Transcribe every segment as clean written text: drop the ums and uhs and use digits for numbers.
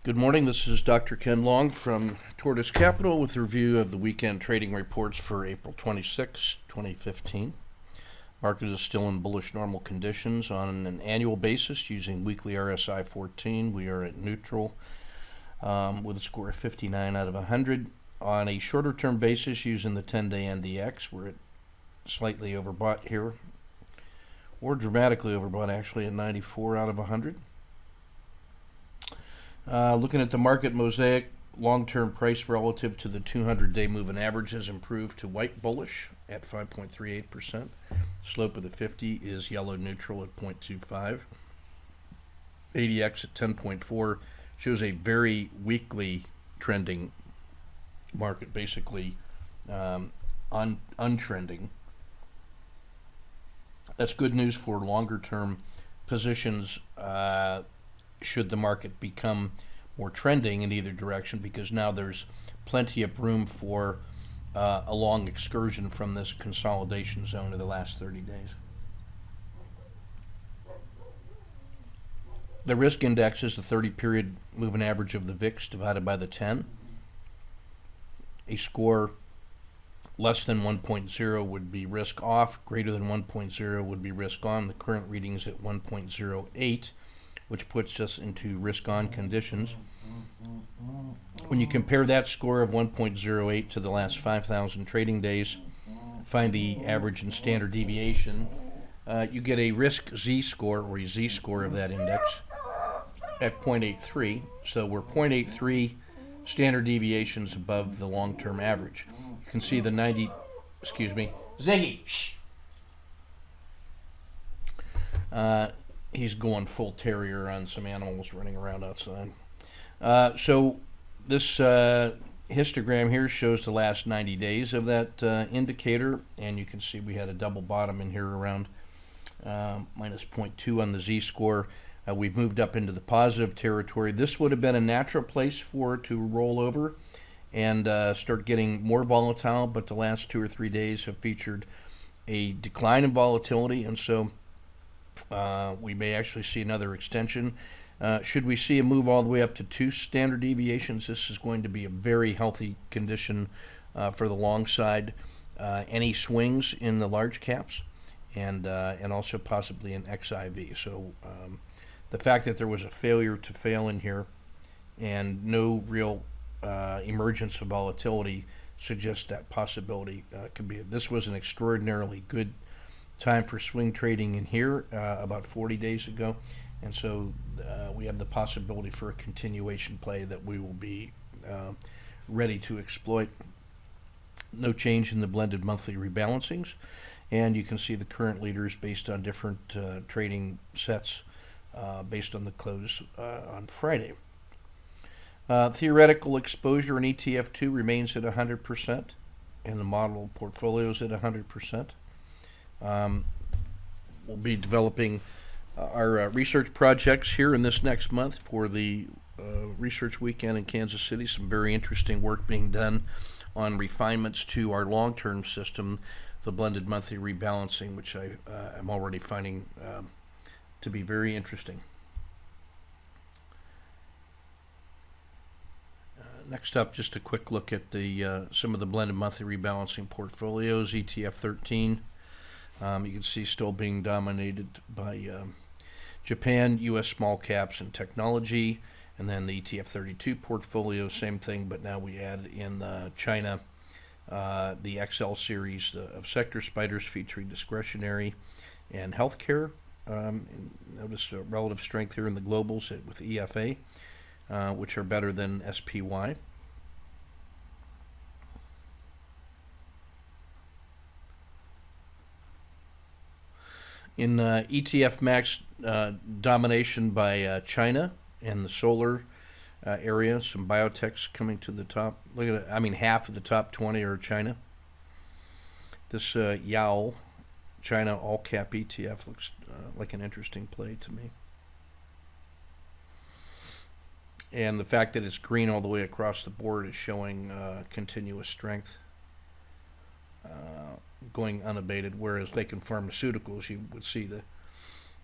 Good morning. This is Dr. Ken Long from Tortoise Capital with a review of the weekend trading reports for April 26, 2015. Market is still in bullish normal conditions on an annual basis using weekly RSI 14. We are at neutral with a score of 59 out of 100. On a shorter term basis using the 10-day NDX, we're at slightly overbought here, or dramatically overbought actually at 94 out of 100. Looking at the market mosaic, long-term price relative to the 200-day moving average has improved to white bullish at 5.38%. Slope of the 50 is yellow neutral at 0.25. ADX at 10.4 shows a very weakly trending market, basically untrending. That's good news for longer-term positions should the market become more trending in either direction, because now there's plenty of room for a long excursion from this consolidation zone of the last 30 days. The risk index is the 30-period moving average of the VIX divided by the 10. A score less than 1.0 would be risk off, greater than 1.0 would be risk on. The current reading is at 1.08. which puts us into risk-on conditions. When you compare that score of 1.08 to the last 5,000 trading days, find the average and standard deviation, you get a risk z-score, or a z-score of that index, at 0.83. So we're 0.83 standard deviations above the long-term average. You can see the 90, Ziggy, shh! He's going full terrier on some animals running around outside. So this histogram here shows the last 90 days of that indicator, and you can see we had a double bottom in here around minus 0.2 on the z-score. We've moved up into the positive territory. This would have been a natural place for it to roll over and start getting more volatile, but the last 2 or 3 days have featured a decline in volatility, and so we may actually see another extension. Should we see a move all the way up to 2 standard deviations, this is going to be a very healthy condition for the long side. Any swings in the large caps and also possibly an XIV. So the fact that there was a failure to fail in here and no real emergence of volatility suggests that possibility could be. This was an extraordinarily good time for swing trading in here about 40 days ago, and so we have the possibility for a continuation play that we will be ready to exploit. No change in the blended monthly rebalancings, and you can see the current leaders based on different trading sets based on the close on Friday. Theoretical exposure in ETF2 remains at 100%, and the model portfolio is at 100%. We'll be developing our research projects here in this next month for the research weekend in Kansas City. Some very interesting work being done on refinements to our long-term system, the blended monthly rebalancing, which I am already finding to be very interesting. Next up, just a quick look at the some of the blended monthly rebalancing portfolios. ETF 13. You can see still being dominated by Japan, U.S. small caps, and technology. And then the ETF 32 portfolio, same thing, but now we add in China, the XL series of sector spiders featuring discretionary and healthcare. Notice a relative strength here in the globals with EFA, which are better than SPY. In ETF Max, domination by China and the solar area, some biotechs coming to the top. Look at it. I mean, half of the top 20 are China. This Yao China all-cap ETF looks like an interesting play to me. And the fact that it's green all the way across the board is showing continuous strength. Going unabated, whereas like in pharmaceuticals, you would see the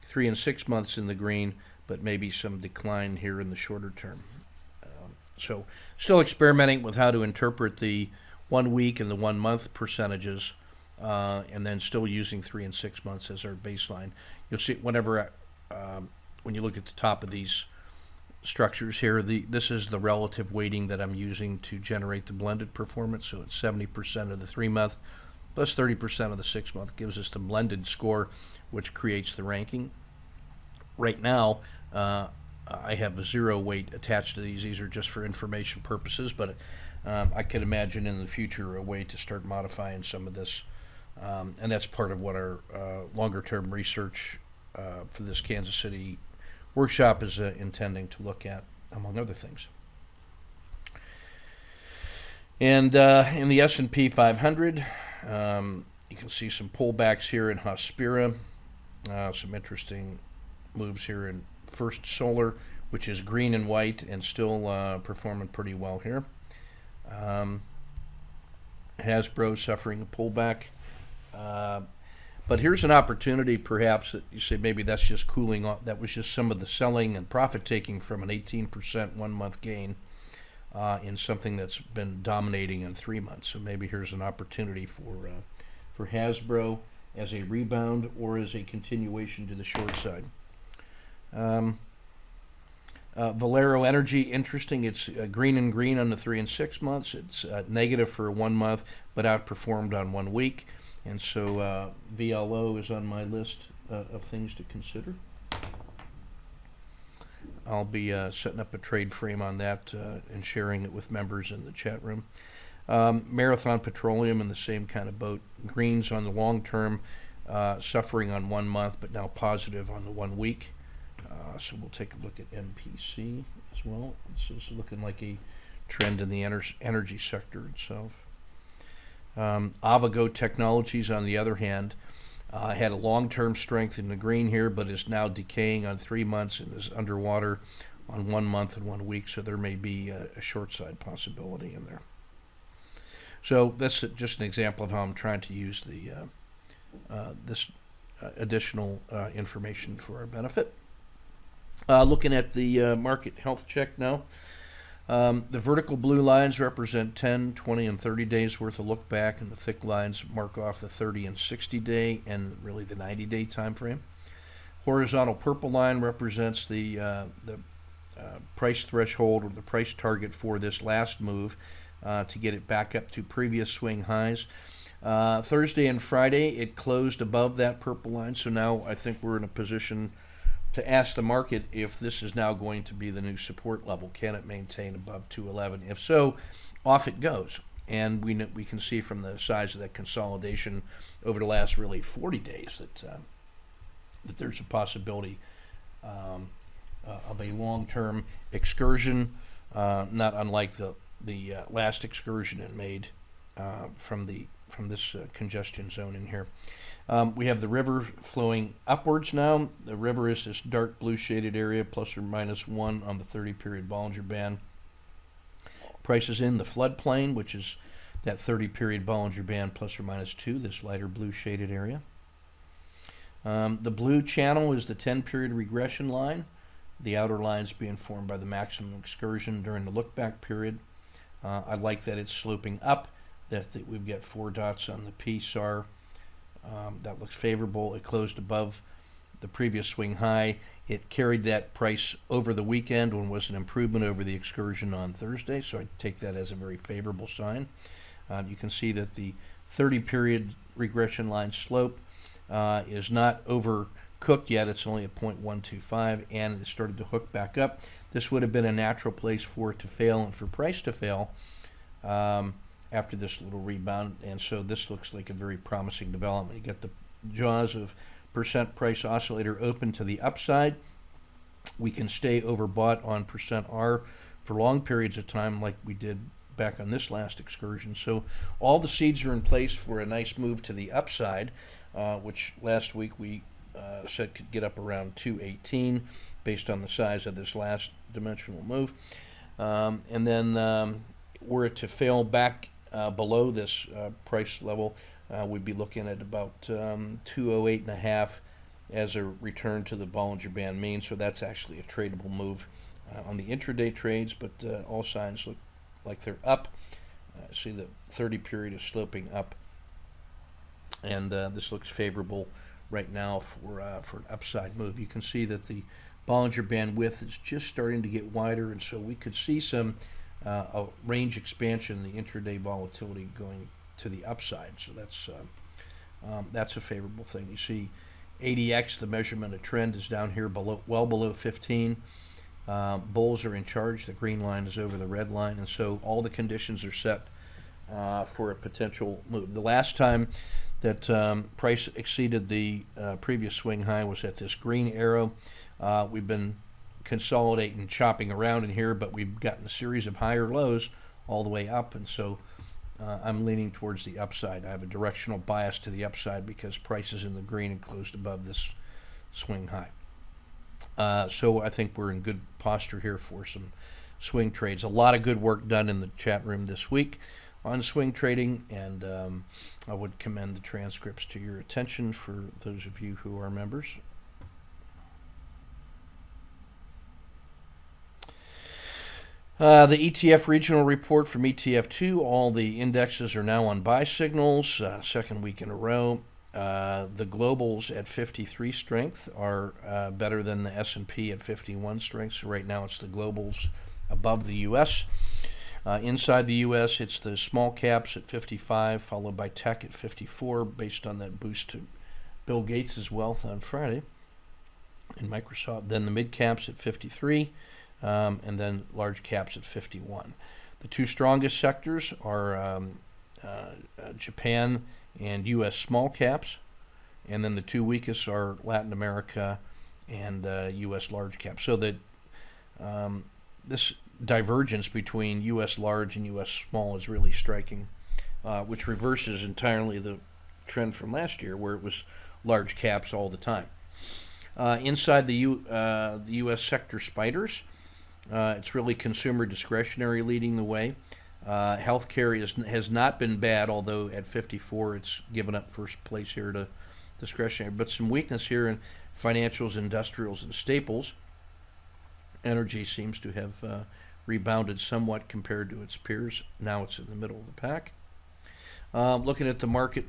3 and 6 months in the green, but maybe some decline here in the shorter term. So still experimenting with how to interpret the 1 week and the 1 month percentages, and then still using 3 and 6 months as our baseline. You'll see whenever when you look at the top of these structures here, this is the relative weighting that I'm using to generate the blended performance. So it's 70% of the 3 month plus 30% of the 6 month gives us the blended score, which creates the ranking. Right now, I have a 0 weight attached to these. These are just for information purposes, but I could imagine in the future a way to start modifying some of this. And that's part of what our longer-term research for this Kansas City workshop is intending to look at, among other things. And in the S&P 500, you can see some pullbacks here in Hospira, some interesting moves here in First Solar, which is green and white and still performing pretty well here. Hasbro suffering a pullback. But here's an opportunity perhaps that you say maybe that's just cooling off. That was just some of the selling and profit taking from an 18% 1 month gain in something that's been dominating in 3 months. So maybe here's an opportunity for Hasbro as a rebound or as a continuation to the short side. Valero Energy, interesting. It's green and green on the 3 and 6 months. It's negative for 1 month, but outperformed on 1 week. And so VLO is on my list of things to consider. I'll be setting up a trade frame on that and sharing it with members in the chat room. Marathon Petroleum in the same kind of boat. Greens on the long term, suffering on 1 month, but now positive on the 1 week. So we'll take a look at MPC as well. This is looking like a trend in the energy sector itself. Avago Technologies, on the other hand, had a long-term strength in the green here, but is now decaying on 3 months and is underwater on 1 month and 1 week. So there may be a short side possibility in there. So that's just an example of how I'm trying to use the this additional information for our benefit. Looking at the market health check now. The vertical blue lines represent 10, 20, and 30 days worth of look back, and the thick lines mark off the 30 and 60 day and really the 90-day time frame. Horizontal purple line represents the price threshold or the price target for this last move to get it back up to previous swing highs. Thursday and Friday, it closed above that purple line, so now I think we're in a position to ask the market if this is now going to be the new support level. Can it maintain above 211? If so, off it goes. And we can see from the size of that consolidation over the last really 40 days that there's a possibility of a long-term excursion, not unlike the last excursion it made from this congestion zone in here. We have the river flowing upwards now. The river is this dark blue shaded area, plus or minus 1 on the 30-period Bollinger Band. Price is in the floodplain, which is that 30-period Bollinger Band, plus or minus 2, this lighter blue shaded area. The blue channel is the 10-period regression line. The outer lines being formed by the maximum excursion during the look-back period. I like that it's sloping up, that we've got 4 dots on the PSAR. That looks favorable. It closed above the previous swing high. It carried that price over the weekend and was an improvement over the excursion on Thursday, so I take that as a very favorable sign. You can see that the 30-period regression line slope is not overcooked yet. It's only at 0.125, and it started to hook back up. This would have been a natural place for it to fail and for price to fail after this little rebound, and so this looks like a very promising development. You get the jaws of percent price oscillator open to the upside. We can stay overbought on percent R for long periods of time like we did back on this last excursion. So all the seeds are in place for a nice move to the upside, which last week we said could get up around 218 based on the size of this last dimensional move. And then were it to fail back below this price level, we'd be looking at about 208.5 as a return to the Bollinger Band mean. So that's actually a tradable move on the intraday trades, but all signs look like they're up. See the 30 period is sloping up, and this looks favorable right now for an upside move. You can see that the Bollinger Band width is just starting to get wider, and so we could see some a range expansion, the intraday volatility going to the upside. So that's a favorable thing. You see ADX, the measurement of trend, is down here well below 15. Bulls are in charge. The green line is over the red line, and so all the conditions are set for a potential move. The last time that price exceeded the previous swing high was at this green arrow. We've been consolidating, chopping around in here, but we've gotten a series of higher lows all the way up, and so I'm leaning towards the upside. I have a directional bias to the upside because price is in the green and closed above this swing high. So I think we're in good posture here for some swing trades. A lot of good work done in the chat room this week on swing trading, and I would commend the transcripts to your attention for those of you who are members. The ETF regional report from ETF2, all the indexes are now on buy signals, second week in a row. The globals at 53 strength are better than the S&P at 51 strength, so right now it's the globals above the U.S. Inside the U.S., it's the small caps at 55, followed by tech at 54, based on that boost to Bill Gates' wealth on Friday in Microsoft. Then the mid caps at 53. And then large caps at 51. The two strongest sectors are Japan and U.S. small caps, and then the two weakest are Latin America and U.S. large caps. So that this divergence between U.S. large and U.S. small is really striking, which reverses entirely the trend from last year, where it was large caps all the time. Inside the U.S. sector spiders, it's really consumer discretionary leading the way. Healthcare has not been bad, although at 54 it's given up first place here to discretionary. But some weakness here in financials, industrials, and staples. Energy seems to have rebounded somewhat compared to its peers. Now it's in the middle of the pack. Looking at the market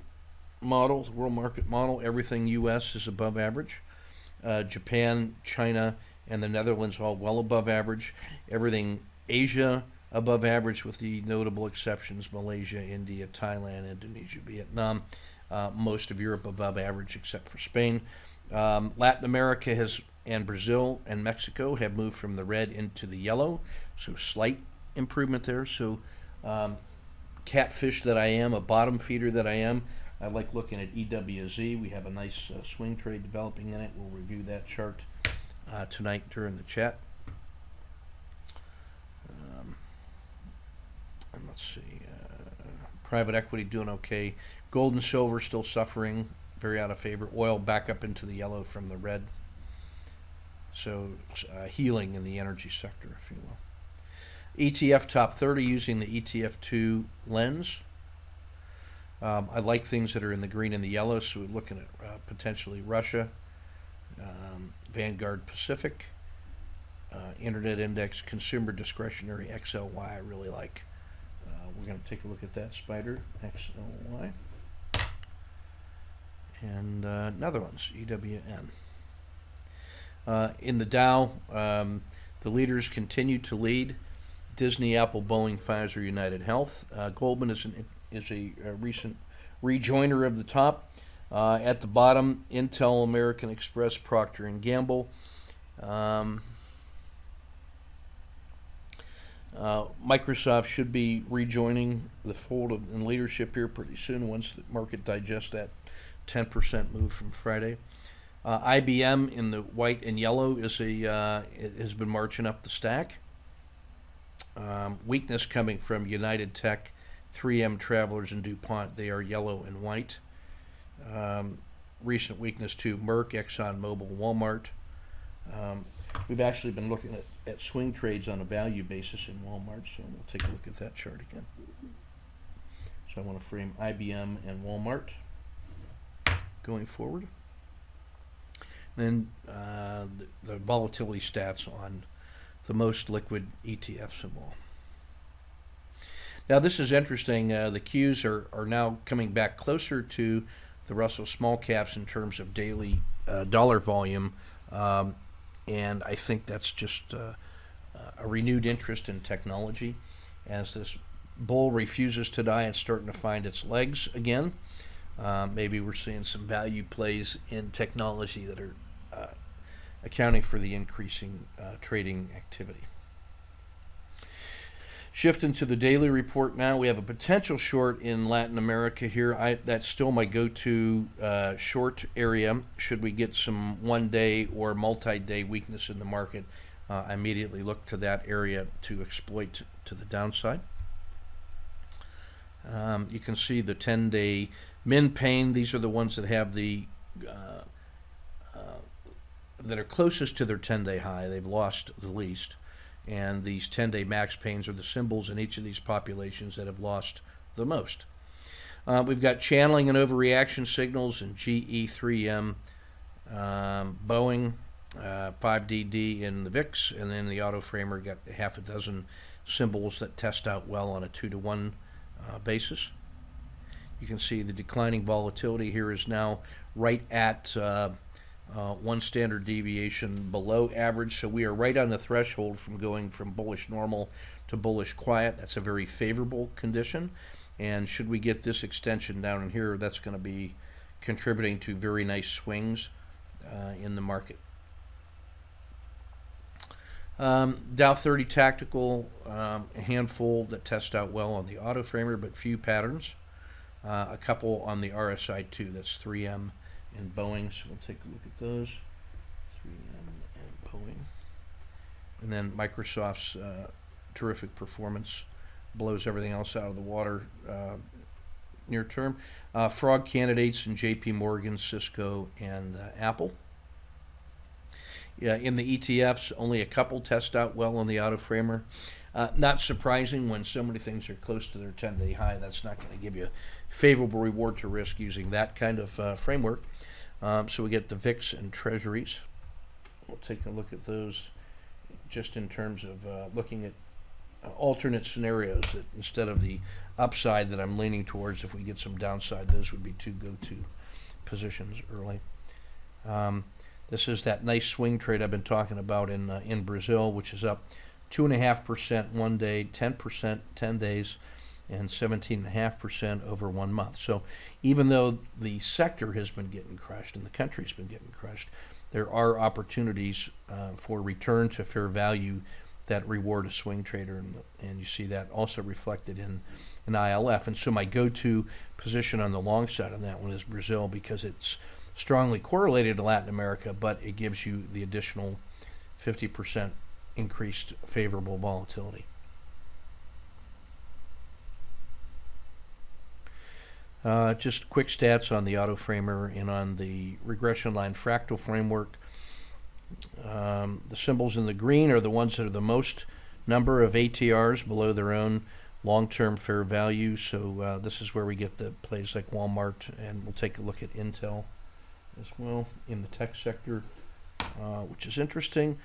model, the world market model, everything U.S. is above average. Japan, China, and the Netherlands all well above average. Everything Asia above average, with the notable exceptions Malaysia, India, Thailand, Indonesia, Vietnam. Most of Europe above average except for Spain. Latin America and Brazil and Mexico have moved from the red into the yellow, so slight improvement there. So catfish that I am, a bottom feeder that I am, I like looking at EWZ. We have a nice swing trade developing in it. We'll review that chart tonight during the chat. And let's see, private equity doing okay. Gold and silver still suffering, very out of favor. Oil back up into the yellow from the red. So healing in the energy sector, if you will. ETF top 30 using the ETF2 lens. I like things that are in the green and the yellow, so we're looking at potentially Russia, Vanguard Pacific, Internet Index, Consumer Discretionary, XLY I really like. We're going to take a look at that spider, XLY. And Netherlands, EWN. In the Dow, the leaders continue to lead. Disney, Apple, Boeing, Pfizer, United Health. Goldman is a recent rejoiner of the top. At the bottom, Intel, American Express, Procter & Gamble. Microsoft should be rejoining the fold in leadership here pretty soon once the market digests that 10% move from Friday. IBM in the white and yellow has been marching up the stack. Weakness coming from United Tech, 3M, Travelers, and DuPont. They are yellow and white. Recent weakness to Merck, ExxonMobil, Walmart. We've actually been looking at swing trades on a value basis in Walmart, so we'll take a look at that chart again. So I want to frame IBM and Walmart going forward. Then the volatility stats on the most liquid ETF symbol. Now this is interesting. The Qs are now coming back closer to the Russell small caps in terms of daily dollar volume, and I think that's just a renewed interest in technology. As this bull refuses to die, it's starting to find its legs again. Maybe we're seeing some value plays in technology that are accounting for the increasing trading activity. Shifting to the daily report now, we have a potential short in Latin America here. That's still my go-to short area. Should we get some one-day or multi-day weakness in the market, I immediately look to that area to exploit to the downside. You can see the 10-day min pain. These are the ones that have the that are closest to their 10-day high. They've lost the least. And these 10-day max pains are the symbols in each of these populations that have lost the most. We've got channeling and overreaction signals in GE, 3M, Boeing, 5DD in the VIX, and then the auto framer got half a dozen symbols that test out well on a 2-to-1 basis. You can see the declining volatility here is now right at one standard deviation below average, so we are right on the threshold from going from bullish normal to bullish quiet. That's a very favorable condition, and should we get this extension down in here, that's going to be contributing to very nice swings in the market. Dow 30 tactical, a handful that test out well on the auto framer, but few patterns. A couple on the RSI too, that's 3M and Boeing, so we'll take a look at those. 3M and Boeing. And then Microsoft's terrific performance blows everything else out of the water near term. Frog candidates in JP Morgan, Cisco, and Apple. Yeah, in the ETFs, only a couple test out well on the auto framer. Not surprising when so many things are close to their 10-day high. That's not going to give you favorable reward to risk using that kind of framework. So we get the VIX and treasuries. We'll take a look at those just in terms of looking at alternate scenarios that instead of the upside that I'm leaning towards, if we get some downside, those would be two go-to positions early. This is that nice swing trade I've been talking about in Brazil, which is up 2.5% one day, 10% 10 days, and 17.5% over 1 month. So even though the sector has been getting crushed and the country's been getting crushed, there are opportunities for return to fair value that reward a swing trader, and you see that also reflected in ILF. And so my go-to position on the long side on that one is Brazil, because it's strongly correlated to Latin America, but it gives you the additional 50% increased favorable volatility. Just quick stats on the auto framer and on the regression line fractal framework. The symbols in the green are the ones that are the most number of ATRs below their own long-term fair value. So this is where we get the plays like Walmart, and we'll take a look at Intel as well in the tech sector, which is interesting.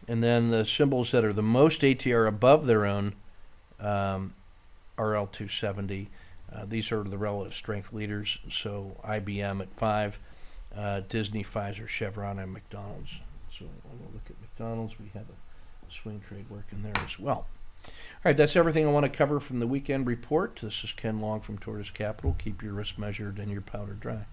And then the symbols that are the most ATR above their own RL270. These are the relative strength leaders. So IBM at 5, Disney, Pfizer, Chevron, and McDonald's. So I'm going to look at McDonald's. We have a swing trade working there as well. All right, that's everything I want to cover from the weekend report. This is Ken Long from Tortoise Capital. Keep your risk measured and your powder dry.